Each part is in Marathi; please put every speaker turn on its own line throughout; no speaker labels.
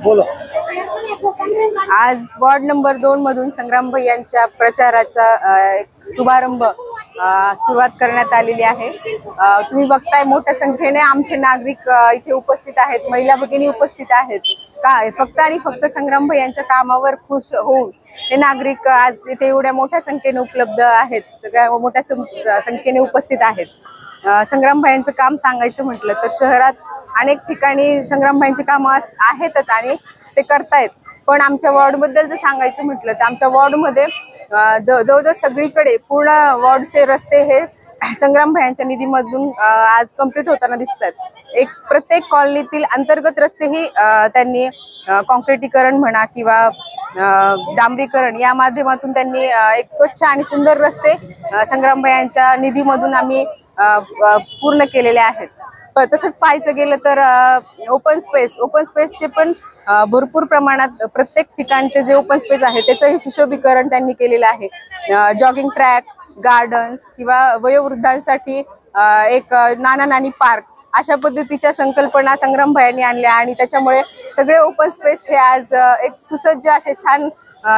बोलो।
आज वॉर्ड नंबर 2 मधून संग्राम भैयांच्या प्रचाराचा शुभारंभ सुरुवात करण्यात आलेली आहे। तुम्ही बघताय मोठ्या संख्येने आमचे नागरिक इथे उपस्थित आहेत, महिला भगिनी उपस्थित आहेत। काय फक्त आणि फक्त संग्राम भैयांच्या कामावर खुश होऊन हे नागरिक आज इथे एवढ्या मोठ्या संख्येने उपलब्ध आहेत, सगळ्या मोठ्या संख्येने उपस्थित आहेत। संग्राम भैयांचं काम सांगायचं म्हटलं तर शहरात अनेक ठिकाणी संग्राम भैयांची कामं आहेतच आणि ते करतायत। पण आमच्या वॉर्ड बद्दल जर सांगायचं म्हटलं तर आमच्या वॉर्ड मध्ये जवळजवळ सगळीकडे पूर्ण वॉर्डचे रस्ते हे संग्राम भैयांच्या निधीमधून आज कंप्लीट होताना दिसतात। एक प्रत्येक कॉलनीतील अंतर्गत रस्ते ही त्यांनी कॉन्क्रिटीकरण म्हणा किंवा डांबरीकरण या माध्यमातून त्यांनी एक स्वच्छ आणि सुंदर रस्ते संग्राम भैयांच्या निधीमधून आम्ही पूर्ण केलेले आहेत। तसंच पाहायचं गेलं तर ओपन स्पेसचे पण भरपूर प्रमाणात प्रत्येक ठिकाणचे जे ओपन स्पेस आहे त्याचंही सुशोभीकरण त्यांनी केलेलं आहे। जॉगिंग ट्रॅक, गार्डन्स किंवा वयोवृद्धांसाठी एक नाना नानी पार्क अशा पद्धतीच्या संकल्पना संग्राम भैयांनी आणल्या आणि त्याच्यामुळे सगळे ओपन स्पेस हे आज एक सुसज्ज असे छान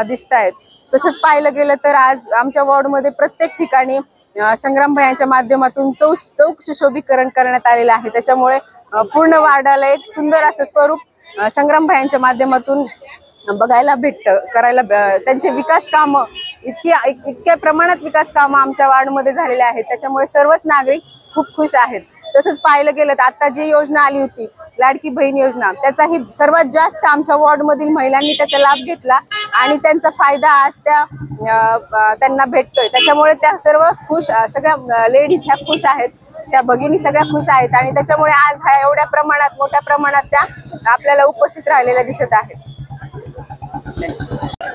दिसत आहेत। तसंच पाहिलं गेलं तर आज आमच्या वॉर्डमध्ये प्रत्येक ठिकाणी संग्राम भैयांच्या माध्यमातून चौक सुशोभीकरण करण्यात आलेलं आहे। त्याच्यामुळे पूर्ण वार्डाला एक सुंदर असं स्वरूप संग्राम भैयांच्या माध्यमातून बघायला करायला त्यांचे विकास कामं इतक्या प्रमाणात विकास कामं आमच्या वार्डमध्ये झालेले आहेत, त्याच्यामुळे सर्वच नागरिक खूप खुश आहेत। तसंच पाहिलं गेलं तर आता जी योजना आली होती लाडकी बहीण योजना, त्याचाही सर्वात जास्त आमच्या वॉर्डमधील महिलांनी त्याचा लाभ घेतला आणि त्यांचा फायदा आज त्यांना भेटतोय। त्याच्यामुळे त्या सर्व खुश, सगळ्या लेडीज ह्या खुश आहेत, त्या भगिनी सगळ्या खुश आहेत आणि त्याच्यामुळे आज हा एवढ्या प्रमाणात मोठ्या प्रमाणात त्या आपल्याला उपस्थित राहिलेल्या दिसत आहेत।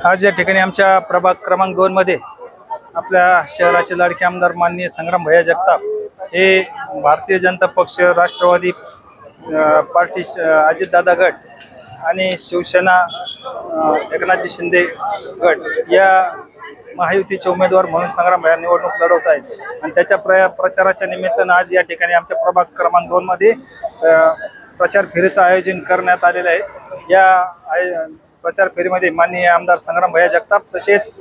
आज या ठिकाणी आमच्या प्रभाग क्रमांक 2 मध्ये आपल्या शहराचे लाडके आमदार माननीय संग्राम भैया जगताप हे भारतीय जनता पक्ष, राष्ट्रवादी पार्टी, अजितदादा गट आणि शिवसेना एकनाथजी शिंदे गट या महायुतीचे उमेदवार म्हणून संग्राम भैया निवडणूक लढवत आहेत आणि त्याच्या प्रचाराच्या निमित्तानं आज या ठिकाणी आमच्या प्रभाग क्रमांक 2 मध्ये प्रचार फेरीचं आयोजन करण्यात आलेलं आहे। या प्रचार फेरीमध्ये माननीय आमदार संग्राम भैया जगताप तसेच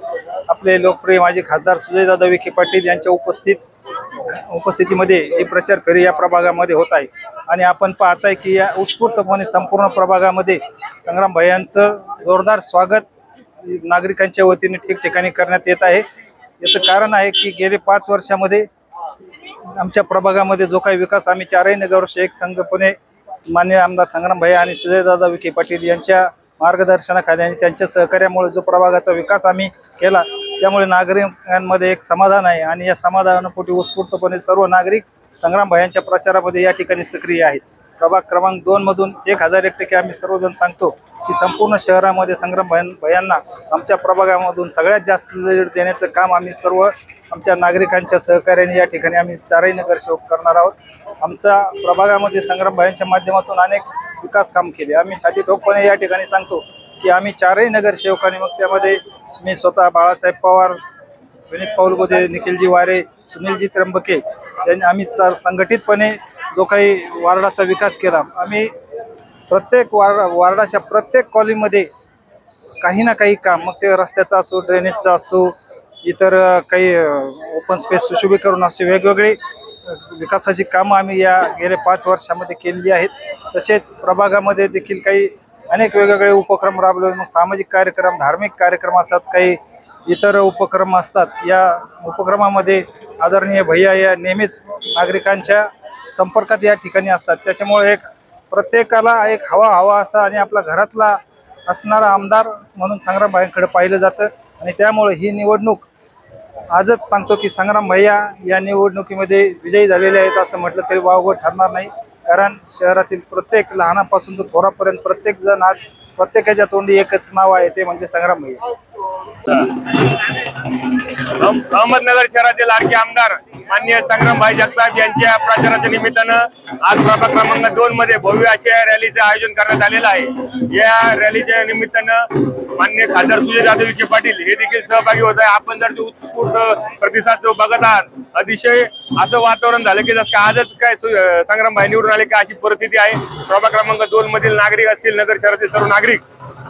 आपले लोकप्रिय माजी खासदार सुजयदादा विखे पाटील यांच्या उपस्थितीमध्ये ही प्रचार फेरी या प्रभागामध्ये होत आहे आणि आपण पाहताय की या उत्स्फूर्तपणे संपूर्ण प्रभागामध्ये संग्राम भैयांचं जोरदार स्वागत नागरिकांच्या वतीने ठिकठिकाणी करण्यात येत आहे। याचं कारण आहे की गेले 5 वर्षामध्ये आमच्या प्रभागामध्ये जो काही विकास आम्ही चारही नगरवर्ष एक संघपणे माननीय आमदार संग्राम भैया आणि सुजयदादा विखे पाटील यांच्या मार्गदर्शनाखाली आणि त्यांच्या सहकार्यामुळे जो प्रभागाचा विकास आम्ही केला त्यामुळे नागरिकांमध्ये एक समाधान आहे आणि या समाधानापोटी उत्स्फूर्तपणे सर्व नागरिक संग्राम भैयांच्या प्रचारामध्ये या ठिकाणी सक्रिय आहेत। प्रभाग क्रमांक 2 मधून 1001% आम्ही सर्वजण सांगतो की संपूर्ण शहरामध्ये संग्राम भैयांना आमच्या प्रभागामधून सगळ्यात जास्त लीड देण्याचं काम आम्ही सर्व आमच्या नागरिकांच्या सहकार्याने या ठिकाणी आम्ही चारही नगरसेवक करणार आहोत। आमच्या प्रभागामध्ये संग्राम भैयांच्या माध्यमातून अनेक विकास काम केले। आम्ही छाती ठोकपणे या ठिकाणी सांगतो की आम्ही चारही नगरसेवकांनी, मग त्यामध्ये मी स्वतः बाळासाहेब पवार, विनीत पाऊलगोदे, निखिलजी वारे, सुनीलजी त्र्यंबके यांनी आम्ही संघटितपणे जो काही वार्डाचा विकास केला। आम्ही प्रत्येक वार्डाच्या प्रत्येक कॉलनीमध्ये काही ना काही काम, मग ते रस्त्याचा असो, ड्रेनेजचा असो, इतर काही ओपन स्पेस सुशोभीकरण असो, वेगवेगळे विकासाची कामं आम्ही या गेल्या 5 वर्षामध्ये केलेली आहेत। तसेच प्रभागामध्ये देखील काही अनेक वेगवेगळे उपक्रम राबवले, मग सामाजिक कार्यक्रम, धार्मिक कार्यक्रम असतात, काही इतर उपक्रम असतात। या उपक्रमामध्ये आदरणीय भैया या नेहमीच नागरिकांच्या संपर्कात या ठिकाणी असतात। त्याच्यामुळे एक प्रत्येकाला एक हवा असा आणि आपला घरातला असणारा आमदार म्हणून संग्राम भैयांकडे पाहिलं जातं आणि त्यामुळे ही निवडणूक आजच सांगतो की संग्राम भैया या निवडणुकीमध्ये विजयी झालेले आहेत असं म्हटलं तरी वावगं ठरणार नाही, कारण शहरातील प्रत्येक लहानापासून तर थोरापर्यंत प्रत्येक जण आज प्रत्येकाच्या तोंडी एकच नाव आहे, ते म्हणजे संग्राम भैया।
अहमदनगर शहराचे लाडके आमदार माननीय संग्रामभाई जगताप यांच्या प्रचाराच्या निमित्तानं आज प्रभाग क्रमांक 2 मध्ये भव्य अशा रॅलीचं आयोजन करण्यात आलेलं आहे। या रॅलीच्या निमित्तानं माननीय खासदार सुजय जाधव विखे पाटील हे देखील सहभागी होत आहे। आपण जर उत्स्फूर्त प्रतिसाद जो बघत आहात, अतिशय असं वातावरण झालं की जसं आजच काय संग्रामभाई निवडून आले का अशी परिस्थिती आहे। प्रभाग क्रमांक 2 मधील नागरिक असतील, नगर शहरातील सर्व नागरिक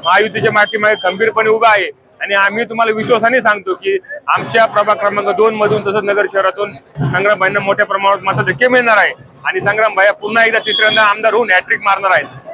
महायुतीच्या पाठीमागे खंबीरपणे उभा आहे आणि आम्ही तुम्हाला विश्वासाने सांगतो की आमच्या प्रभाग क्रमांक 2 मधून तसंच नगर शहरातून संग्रामभाईंना मोठ्या प्रमाणात मताधिक्य मिळणार आहे आणि संग्रामभाई पुन्हा एकदा तिसऱ्यांदा आमदार होऊन हॅट्रिक मारणार आहेत।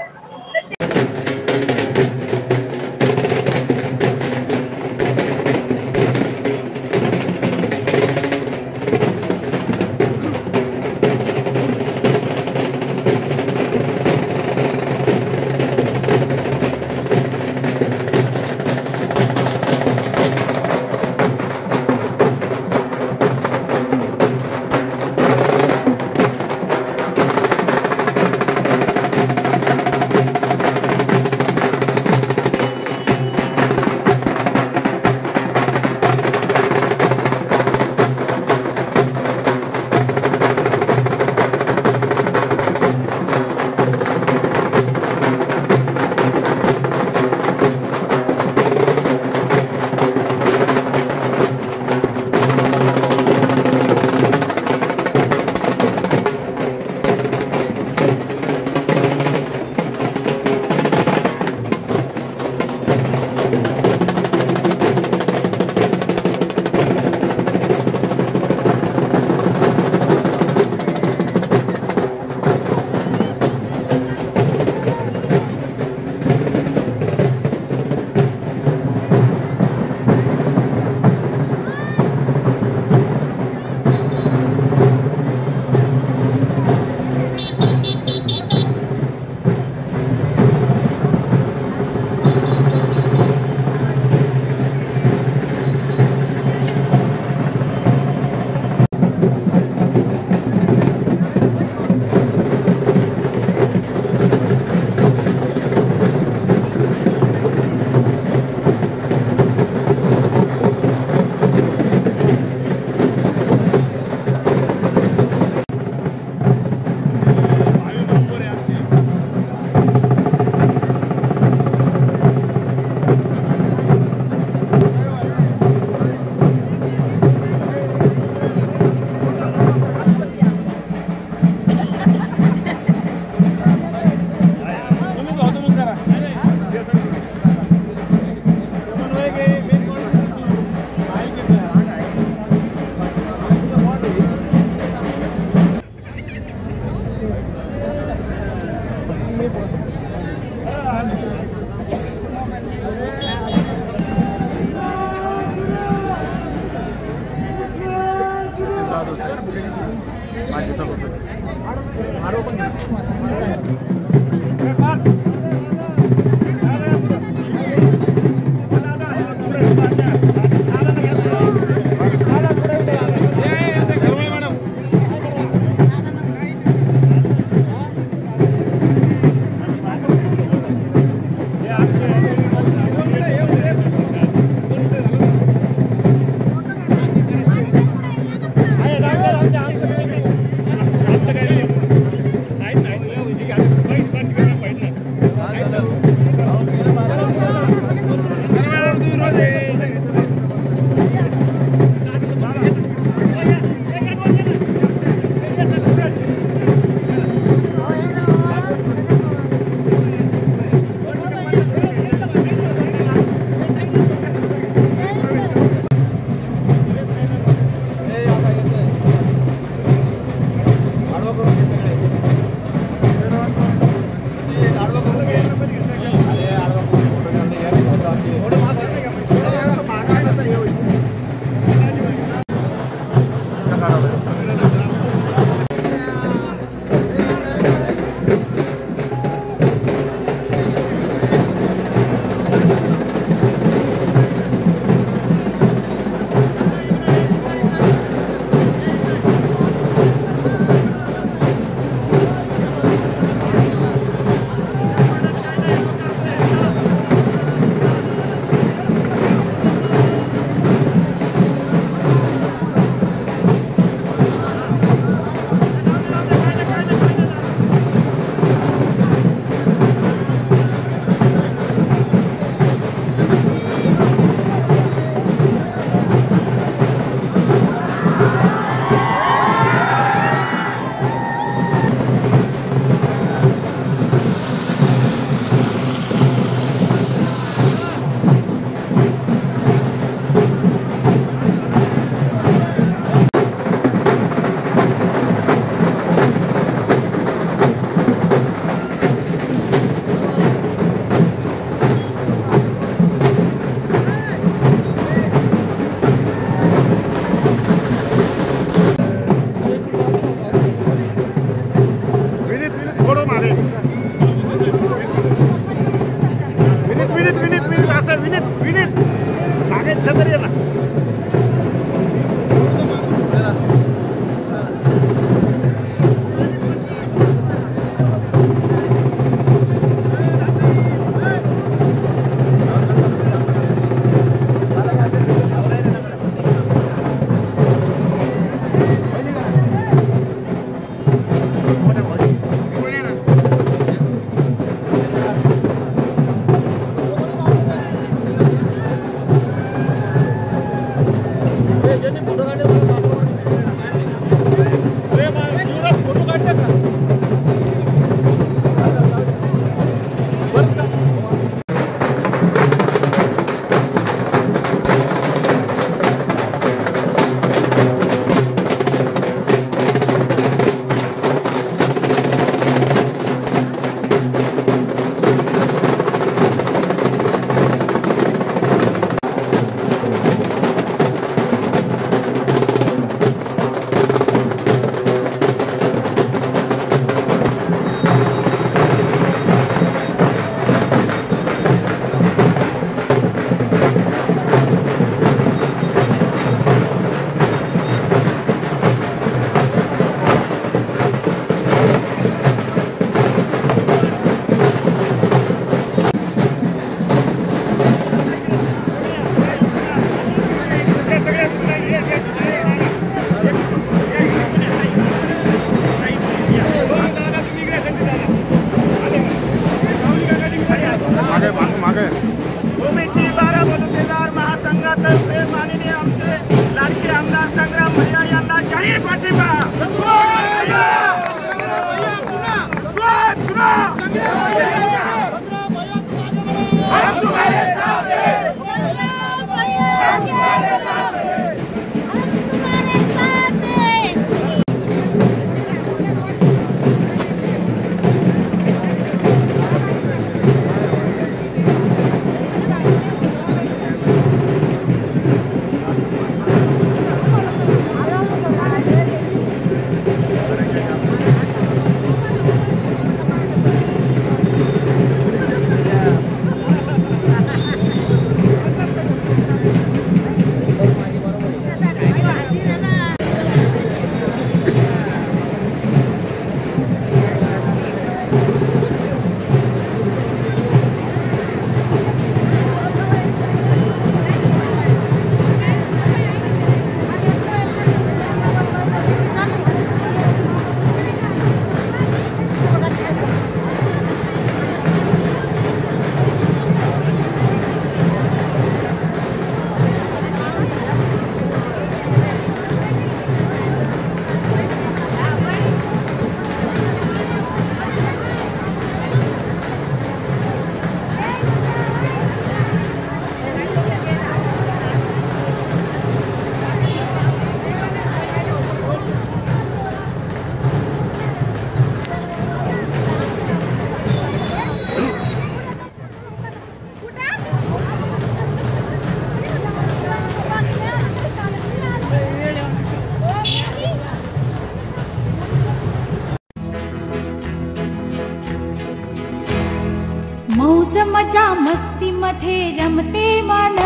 मजा मस्ती मध्ये रमते मन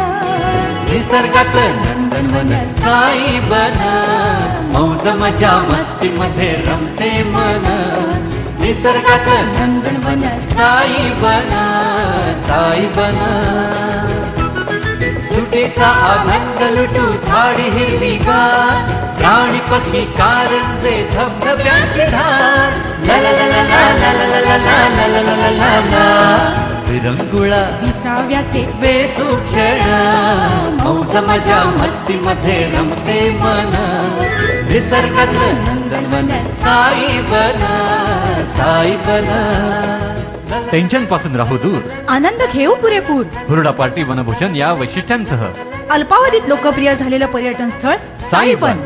निसर्गात नंदनवन साई बन मौज मजा मस्ती मध्ये रमते मन निसर्गात नंदनवन साई बन सुटीचा आनंद लुटू झाडी हिरवीगार प्राणी पक्षी कारंजे धबधब्याची धार ला ला ला ला ला ला ला ला ला ला ला ला ला ला विरंगुळा
विसाव्याचे
बेतू क्षण मौज मजा मस्ती मध्ये रमते मन निसर्गात नंदनवन साई बन
टेन्शन पासून राहू दूर
आनंद घेऊ पुरेपूर
हुरडा पार्टी वनभूषण या वैशिष्ट्यांसह
अल्पावधीत लोकप्रिय झालेलं पर्यटन स्थळ साईबन